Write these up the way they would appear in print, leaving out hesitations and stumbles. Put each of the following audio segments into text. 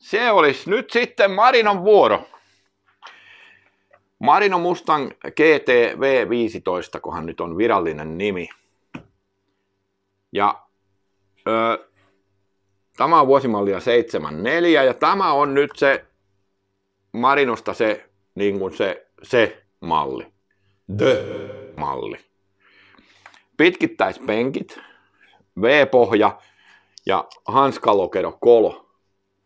Se olisi nyt sitten Marinon vuoro. Marino Mustang GT V15, kohan nyt on virallinen nimi. Ja tämä on vuosimallia 74 ja tämä on nyt se Marinosta se, niin kuin se malli. The malli. Pitkittäispenkit, V-pohja ja hanskalokero kolo.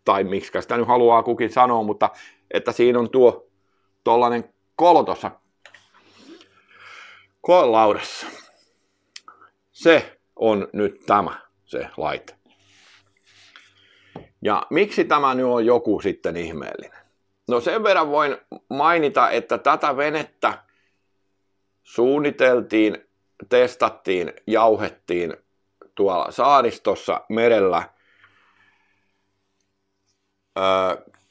Tai miksi sitä nyt haluaa kukin sanoa, mutta että siinä on tollanen kolo tuossa koelaudassa. Se on nyt se laite. Ja miksi tämä nyt on joku sitten ihmeellinen? No sen verran voin mainita, että tätä venettä suunniteltiin, testattiin, jauhettiin tuolla saaristossa merellä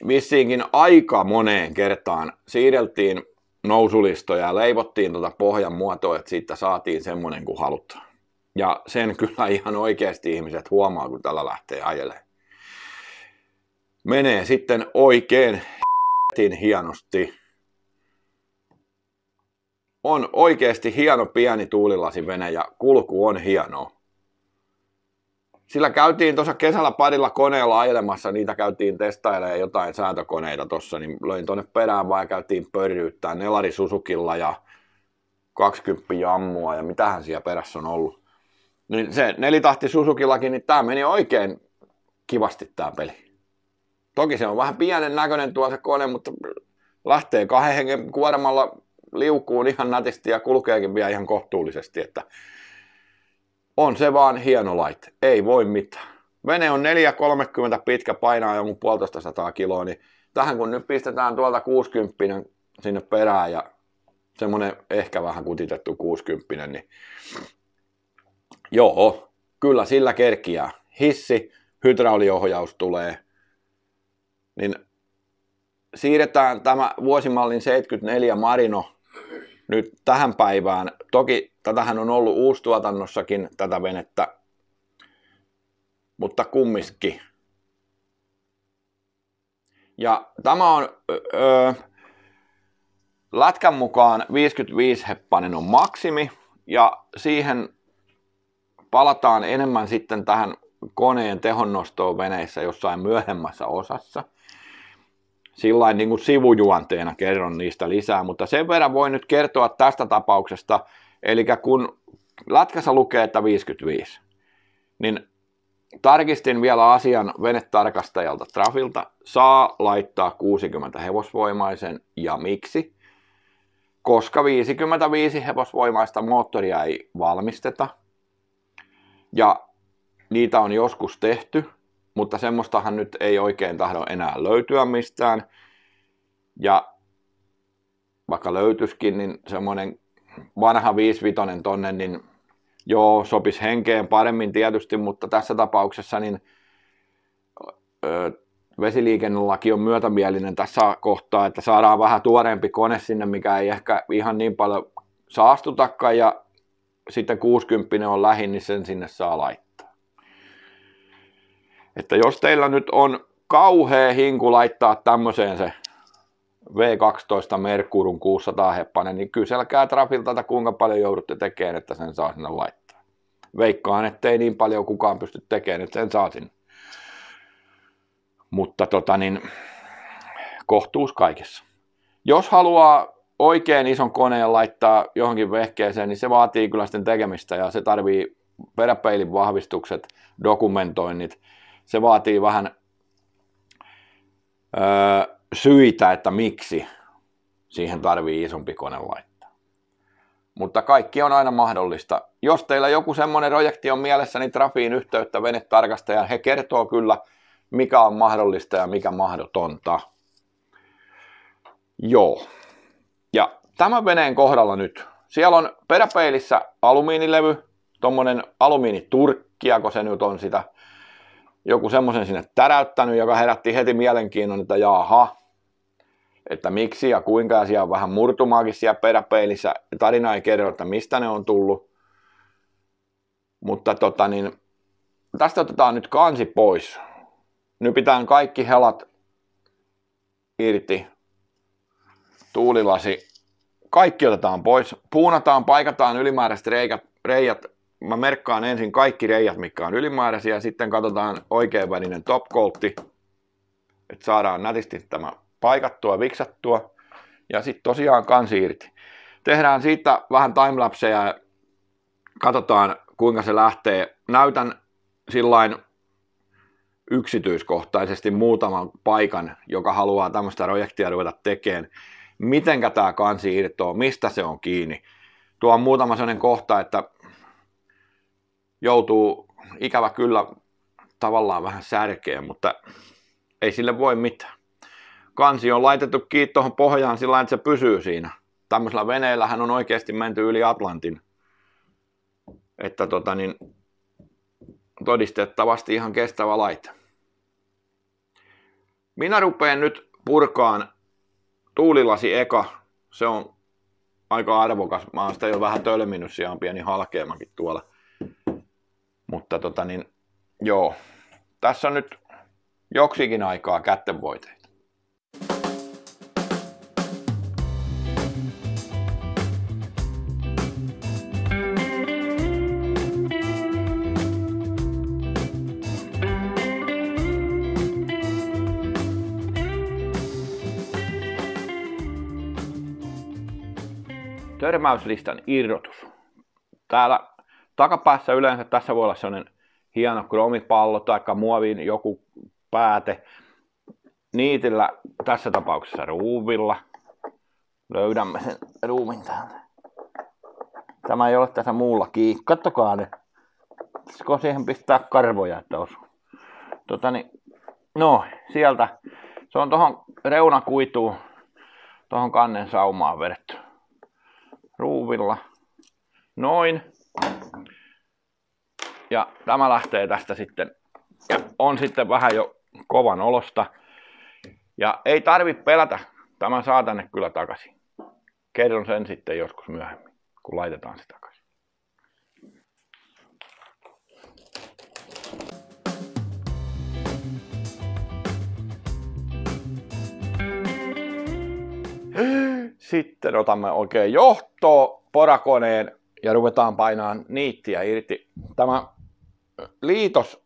vissiinkin aika moneen kertaan. Siirreltiin nousulistoja ja leivottiin tuota pohjan muotoa, että siitä saatiin semmoinen kuin halutaan. Ja sen kyllä ihan oikeasti ihmiset huomaa, kun tällä lähtee ajelemaan. Menee sitten oikein hienosti. On oikeasti hieno pieni tuulilasivene ja kulku on hienoa. Sillä käytiin tuossa kesällä parilla koneella ajelemassa, niitä käytiin testailemaan jotain säätökoneita tuossa, niin löin tuonne perään vaan ja käytiin pörryyttää Nelari Suzukilla ja 20 jammua ja mitähän siellä perässä on ollut. Niin se nelitahti Suzukillakin, niin tää meni oikein kivasti tää peli. Toki se on vähän pienen näköinen tuo se kone, mutta lähtee 2 hengen kuormalla liukuun ihan nätisti ja kulkeekin vielä ihan kohtuullisesti, että on se vaan hieno laite, ei voi mitään. Vene on 4,30 pitkä, painaa jonkun 150 kiloa, niin tähän kun nyt pistetään tuolta 60 sinne perään ja semmonen ehkä vähän kutitettu 60, niin joo, kyllä sillä kerkiää. Hissi, hydrauliohjaus tulee, niin siirretään tämä vuosimallin 74 Marino nyt tähän päivään. Toki tätähän on ollut uustuotannossakin tätä venettä, mutta kumminkin. Ja tämä on lätkän mukaan 55-heppainen on maksimi ja siihen palataan enemmän sitten tähän koneen tehonnostoon veneissä jossain myöhemmässä osassa. Sillain niin kuin sivujuonteena kerron niistä lisää, mutta sen verran voin nyt kertoa tästä tapauksesta. Eli kun lätkässä lukee, että 55, niin tarkistin vielä asian venetarkastajalta Trafilta. Saa laittaa 60 hevosvoimaisen ja miksi? Koska 55 hevosvoimaista moottoria ei valmisteta ja niitä on joskus tehty. Mutta semmoistahan nyt ei oikein tahdo enää löytyä mistään. Ja vaikka löytyisikin, niin semmoinen vanha 55 tonne, niin joo, sopisi henkeen paremmin tietysti, mutta tässä tapauksessa niin vesiliikennelaki on myötämielinen tässä kohtaa, että saadaan vähän tuoreempi kone sinne, mikä ei ehkä ihan niin paljon saastutakaan ja sitten 60 on lähin, niin sen sinne saa laittaa. Että jos teillä nyt on kauhea hinku laittaa tämmöiseen se V12 Merkurun 600 heppanen, niin kyselkää Trafilta, että kuinka paljon joudutte tekemään, että sen saa sinne laittaa. Veikkaan, ettei niin paljon kukaan pysty tekemään, että sen saa sinne. Mutta kohtuus kaikessa. Jos haluaa oikein ison koneen laittaa johonkin vehkeeseen, niin se vaatii kyllä sitten tekemistä ja se tarvii peräpeilin vahvistukset, dokumentoinnit. Se vaatii vähän syitä, että miksi siihen tarvii isompi kone laittaa. Mutta kaikki on aina mahdollista. Jos teillä joku semmoinen projekti on mielessä, niin Trafiin yhteyttä venetarkastajan. He kertoo kyllä, mikä on mahdollista ja mikä mahdotonta. Joo. Ja tämän veneen kohdalla nyt. Siellä on peräpeilissä alumiinilevy, tommonen alumiiniturkkia, kun se nyt on sitä. Joku semmoisen sinne täräyttänyt, joka herätti heti mielenkiinnon, että jaha, että miksi ja kuinka, ja siellä on vähän murtumaakin siellä peräpeilissä. Tarina ei kerro, että mistä ne on tullut. Mutta tästä otetaan nyt kansi pois. Nyt pitää kaikki helat irti, tuulilasi, kaikki otetaan pois, puunataan, paikataan ylimääräiset reijät. Mä merkkaan ensin kaikki reijät, mitkä on ylimääräisiä, ja sitten katsotaan oikeanvälinen topkoltti, että saadaan nätisti tämä paikattua, viksattua, ja sitten tosiaan kansi irti. Tehdään siitä vähän timelapseja ja katsotaan, kuinka se lähtee. Näytän sillain yksityiskohtaisesti muutaman paikan, joka haluaa tämmöistä projektia ruveta tekemään. Mitenkä tämä kansi irtoo, mistä se on kiinni. Tuo on muutama sellainen kohta, että joutuu ikävä kyllä tavallaan vähän särkeen, mutta ei sille voi mitään. Kansi on laitettu kiinni tuohon pohjaan sillä että se pysyy siinä. Tämmöisellä veneellähän on oikeasti menty yli Atlantin. Että todistettavasti ihan kestävä laite. Minä rupean nyt purkaan tuulilasi eka. Se on aika arvokas. Mä oon sitä jo vähän tölminyt, siellä on pieni halkeamakin tuolla. Mutta joo. Tässä on nyt joksikin aikaa kättenvoiteita. Törmäyslistan irrotus. Täällä takapäässä yleensä tässä voi olla sellainen hieno kromipallo tai muovin joku pääte. Niitillä, tässä tapauksessa ruuvilla. Löydämme sen ruuvin täältä. Tämä ei ole tässä muulla kiinni. Kattokaa ne. Pitäisikö siihen pistää karvoja, että osuu. No, sieltä. Se on tuohon reunakuituun, tuohon kannen saumaan vedetty. Ruuvilla. Noin. Ja tämä lähtee tästä sitten. Ja on sitten vähän jo kovan olosta. Ja ei tarvitse pelätä. Tämä saa tänne kyllä takaisin. Kerron sen sitten joskus myöhemmin, kun laitetaan se takaisin. Sitten otamme oikein johtoa porakoneen ja ruvetaan painaan niittiä irti. Tämä liitos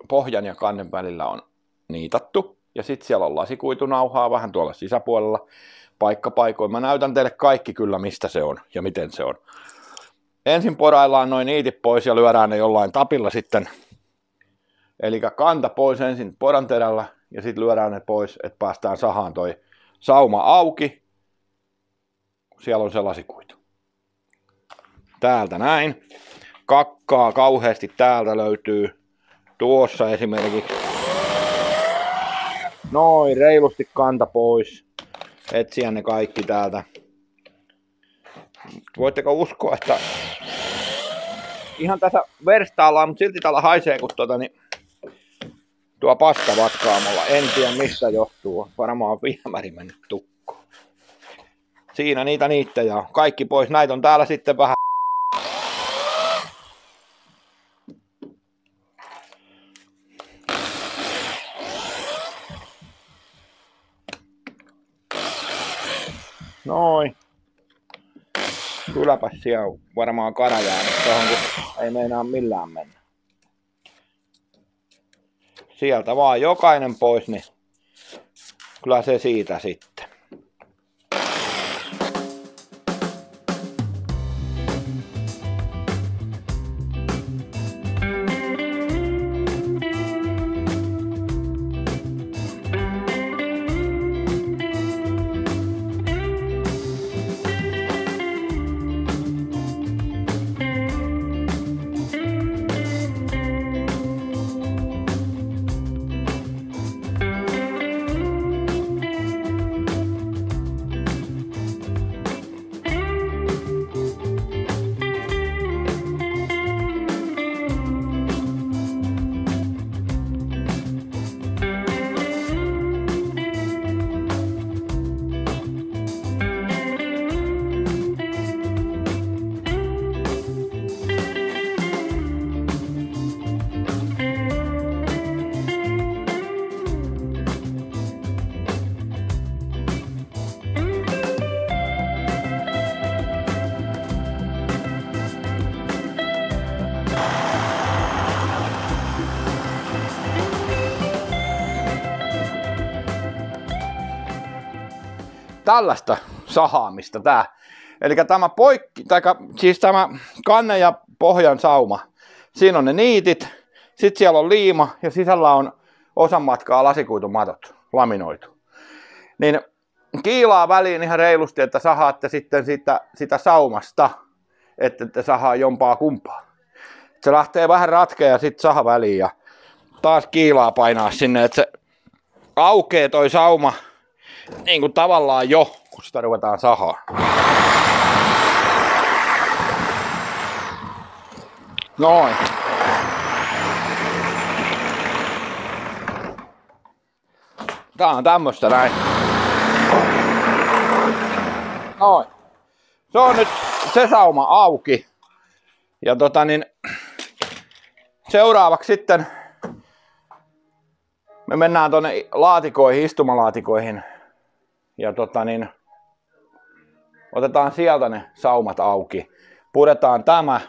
pohjan ja kannen välillä on niitattu. Ja sitten siellä on lasikuitunauhaa vähän tuolla sisäpuolella paikkapaikoin. Mä näytän teille kaikki kyllä, mistä se on ja miten se on. Ensin poraillaan noin niitit pois ja lyödään ne jollain tapilla sitten. Eli kanta pois ensin poranterällä ja sitten lyödään ne pois, että päästään sahaan toi sauma auki. Siellä on se lasikuitu. Täältä näin. Kakkaa kauheasti täältä löytyy. Tuossa esimerkiksi. Noin, reilusti kanta pois. Etsiä ne kaikki täältä. Voitteko uskoa, että ihan tässä verstaillaan, mutta silti täällä haisee, kun tuo paska vatkaamolla. En tiedä mistä johtuu. Varmaan viemäri mennyt tukkoon. Siinä niitä niittejä on. Kaikki pois. Näitä on täällä sitten vähän. Noin. Kylläpäs siellä on varmaan kana jäänyt tuohon, kun ei meinaa millään mennä. Sieltä vaan jokainen pois, niin kyllä se siitä sitten. tällaista sahaamista tää. Eli tämä siis tämä kannen ja pohjan sauma. Siinä on ne niitit, sitten siellä on liima ja sisällä on osan matkaa lasikuitumatot laminoitu. Niin kiilaa väliin ihan reilusti, että sahaatte sitten sitä saumasta, että te sahaa jompaa kumpaa. Se lähtee vähän ratkea ja sitten saha väliin ja taas kiilaa painaa sinne, että se aukeaa toi sauma niin kuin tavallaan jo, kun sitä ruvetaan sahaa. Noin. Tää on tämmöstä näin. Noin. Se on nyt se sauma auki. Ja seuraavaksi sitten me mennään tonne laatikoihin, istumalaatikoihin. Ja otetaan sieltä ne saumat auki. Puretaan tämä.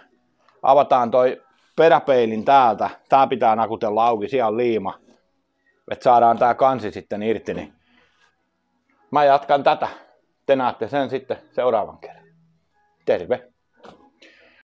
Avataan toi peräpeilin täältä. Tää pitää nakutella auki, siellä on liima. Että saadaan tää kansi sitten irti. Niin mä jatkan tätä. Te näette sen sitten seuraavan kerran. Terve!